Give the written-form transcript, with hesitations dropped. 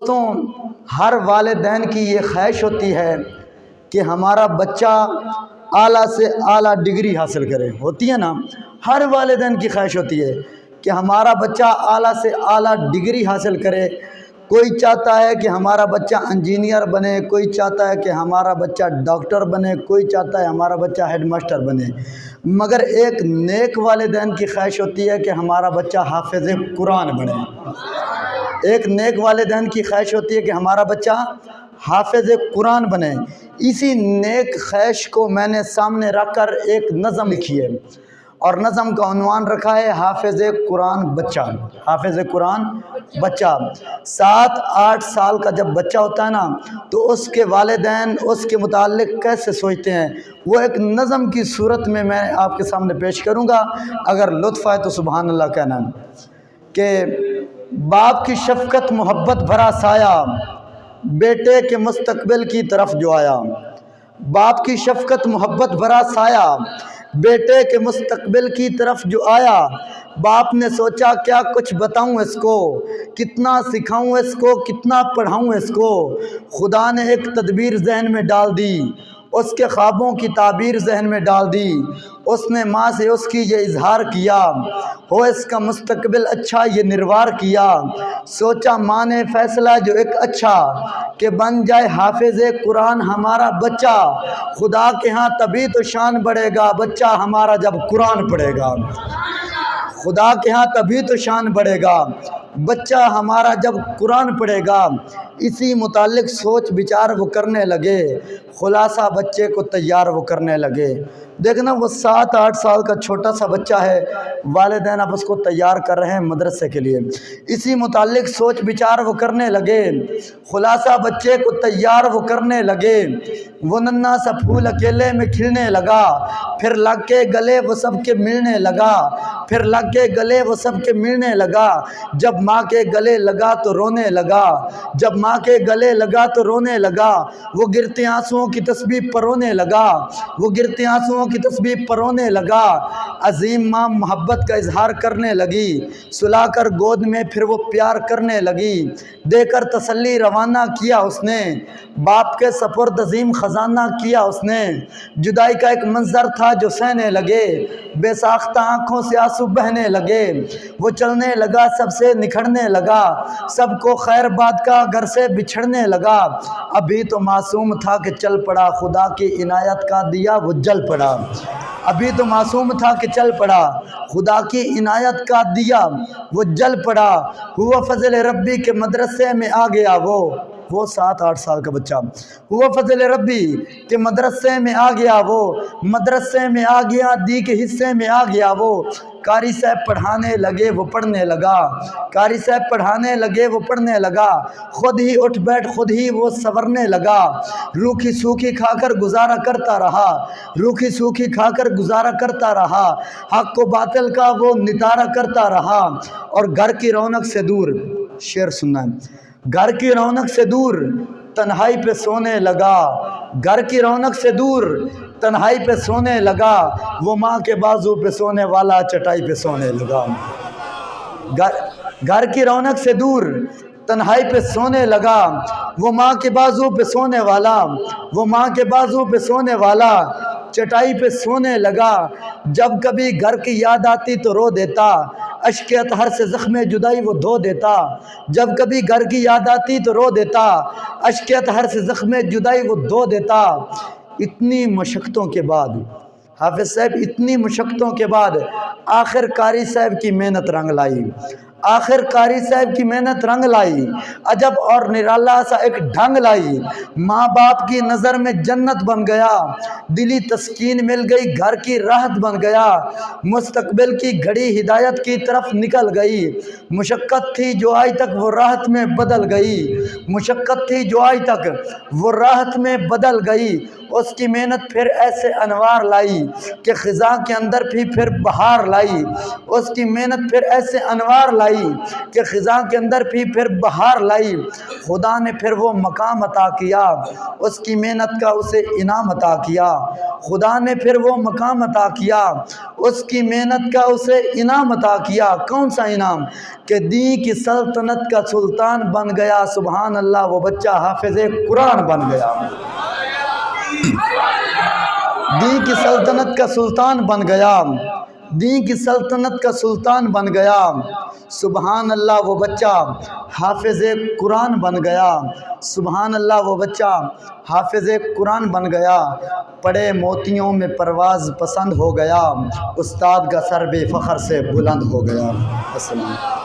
دوستوں، ہر والدین کی یہ خواہش ہوتی ہے کہ ہمارا بچہ اعلیٰ سے اعلیٰ ڈگری حاصل کرے، ہوتی ہے نا؟ ہر والدین کی خواہش ہوتی ہے کہ ہمارا بچہ اعلیٰ سے اعلیٰ ڈگری حاصل کرے۔ کوئی چاہتا ہے کہ ہمارا بچہ انجینئر بنے، کوئی چاہتا ہے کہ ہمارا بچہ ڈاکٹر بنے، کوئی چاہتا ہے ہمارا بچہ ہیڈ ماسٹر بنے، مگر ایک نیک والدین کی خواہش ہوتی ہے کہ ہمارا بچہ حافظ قرآن بنے۔ ایک نیک والدین کی خواہش ہوتی ہے کہ ہمارا بچہ حافظ قرآن بنے۔ اسی نیک خواہش کو میں نے سامنے رکھ کر ایک نظم لکھی ہے، اور نظم کا عنوان رکھا ہے حافظ قرآن بچہ۔ حافظ قرآن بچہ 7-8 سال کا جب بچہ ہوتا ہے نا، تو اس کے والدین اس کے متعلق کیسے سوچتے ہیں، وہ ایک نظم کی صورت میں آپ کے سامنے پیش کروں گا۔ اگر لطف آئے تو سبحان اللہ کہنا کہ باپ کی شفقت محبت بھرا سایہ بیٹے کے مستقبل کی طرف جو آیا، باپ کی شفقت محبت بھرا سایہ بیٹے کے مستقبل کی طرف جو آیا، باپ نے سوچا کیا کچھ بتاؤں اس کو، کتنا سکھاؤں اس کو، کتنا پڑھاؤں اس کو۔ خدا نے ایک تدبیر ذہن میں ڈال دی، اس کے خوابوں کی تعبیر ذہن میں ڈال دی۔ اس نے ماں سے اس کی یہ اظہار کیا، ہو اس کا مستقبل اچھا یہ نروار کیا۔ سوچا ماں نے فیصلہ جو ایک اچھا، کہ بن جائے حافظ قرآن ہمارا بچہ۔ خدا کے ہاں تبھی تو شان بڑھے گا بچہ ہمارا جب قرآن پڑھے گا۔ خدا کے ہاں تبھی تو شان بڑھے گا بچہ ہمارا جب قرآن پڑھے گا۔ اسی متعلق سوچ بچار وہ کرنے لگے، خلاصہ بچے کو تیار وہ کرنے لگے۔ دیکھنا وہ 7-8 سال کا چھوٹا سا بچہ ہے، والدین اب اس کو تیار کر رہے ہیں مدرسے کے لیے۔ اسی متعلق سوچ بچار وہ کرنے لگے، خلاصہ بچے کو تیار وہ کرنے لگے۔ وہ ننھا سا پھول اکیلے میں کھلنے لگا، پھر لگ کے گلے وہ سب کے ملنے لگا، پھر لگ کے گلے وہ سب کے ملنے لگا۔ جب ماں کے گلے لگا تو رونے لگا، جب ماں کے گلے لگا تو رونے لگا۔ وہ گرتے آنسوؤں کی تسبیح پر رونے لگا، وہ گرتے آنسوؤں کی تسبیح پر رونے لگا۔ عظیم ماں محبت کا اظہار کرنے لگی، سلا کر گود میں پھر وہ پیار کرنے لگی۔ دے کر تسلی روانہ کیا اس نے، باپ کے سپرد عظیم خزانہ کیا اس نے۔ جدائی کا ایک منظر تھا جو سہنے لگے، بے ساختہ آنکھوں سے آنسو بہنے لگے۔ وہ چلنے لگا سب سے نکھرنے لگا، سب کو خیر بات کا گھر سے بچھڑنے لگا۔ ابھی تو معصوم تھا کہ چل پڑا، خدا کی عنایت کا دیا وہ جل پڑا۔ ابھی تو معصوم تھا کہ چل پڑا، خدا کی عنایت کا دیا وہ جل پڑا۔ ہوا فضل ربی کے مدرسے میں آ گیا وہ 7-8 سال کا بچہ، ہوا فضل ربی کے مدرسے میں آ گیا وہ، مدرسے میں آ گیا دی کے حصے میں آ گیا وہ۔ قاری صاحب پڑھانے لگے وہ پڑھنے لگا، قاری صاحب پڑھانے لگے وہ پڑھنے لگا۔ خود ہی اٹھ بیٹھ خود ہی وہ سنورنے لگا، روکھی سوکھی کھا کر گزارا کرتا رہا، روکھی سوکھی کھا کر گزارا کرتا رہا۔ حق و باطل کا وہ نتارا کرتا رہا، اور گھر کی رونق سے دور، شعر سننا ہے، گھر کی رونق سے دور تنہائی پہ سونے لگا، گھر کی رونق سے دور تنہائی پہ سونے لگا۔ وہ ماں کے بازو پہ سونے والا چٹائی پہ سونے لگا، گھر کی رونق سے دور تنہائی پہ سونے لگا۔ وہ ماں کے بازو پہ سونے والا، وہ ماں کے بازو پہ سونے والا چٹائی پہ سونے لگا۔ جب کبھی گھر کی یاد آتی تو رو دیتا، اشک اطہر سے زخم جدائی وہ دھو دیتا۔ جب کبھی گھر کی یاد آتی تو رو دیتا، اشک اطہر سے زخم جدائی وہ دھو دیتا۔ اتنی مشقتوں کے بعد حافظ صاحب، اتنی مشقتوں کے بعد آخر قاری صاحب کی محنت رنگ لائی، آخر قاری صاحب کی محنت رنگ لائی، عجب اور نرالا سا ایک ڈھنگ لائی۔ ماں باپ کی نظر میں جنت بن گیا، دلی تسکین مل گئی گھر کی راحت بن گیا۔ مستقبل کی گھڑی ہدایت کی طرف نکل گئی، مشقت تھی جو آج تک وہ راحت میں بدل گئی، مشقت تھی جو آج تک وہ راحت میں بدل گئی۔ اس کی محنت پھر ایسے انوار لائی کہ خزاں کے اندر بھی پھر بہار لائی، اس کی محنت پھر ایسے انوار لائی لائی کہ خزاں کے اندر بھی پھر بہار لائی، خدا نے پھر وہ مقام عطا کیا، اس کی محنت کا اسے انعام عطا کیا، خدا نے پھر وہ مقام عطا کیا، اس کی محنت کا اسے انعام عطا کیا۔ کون سا انعام؟ کہ دین کی سلطنت کا سلطان بن گیا، سبحان اللہ، وہ بچہ حافظ قرآن بن گیا، دین کی سلطنت کا سلطان بن گیا، دین کی سلطنت کا سلطان بن گیا، سبحان اللہ، وہ بچہ حافظ قرآن بن گیا، سبحان اللہ، وہ بچہ حافظ قرآن بن گیا، پڑے موتیوں میں پرواز پسند ہو گیا، استاد کا سر بے فخر سے بلند ہو گیا۔ السلام۔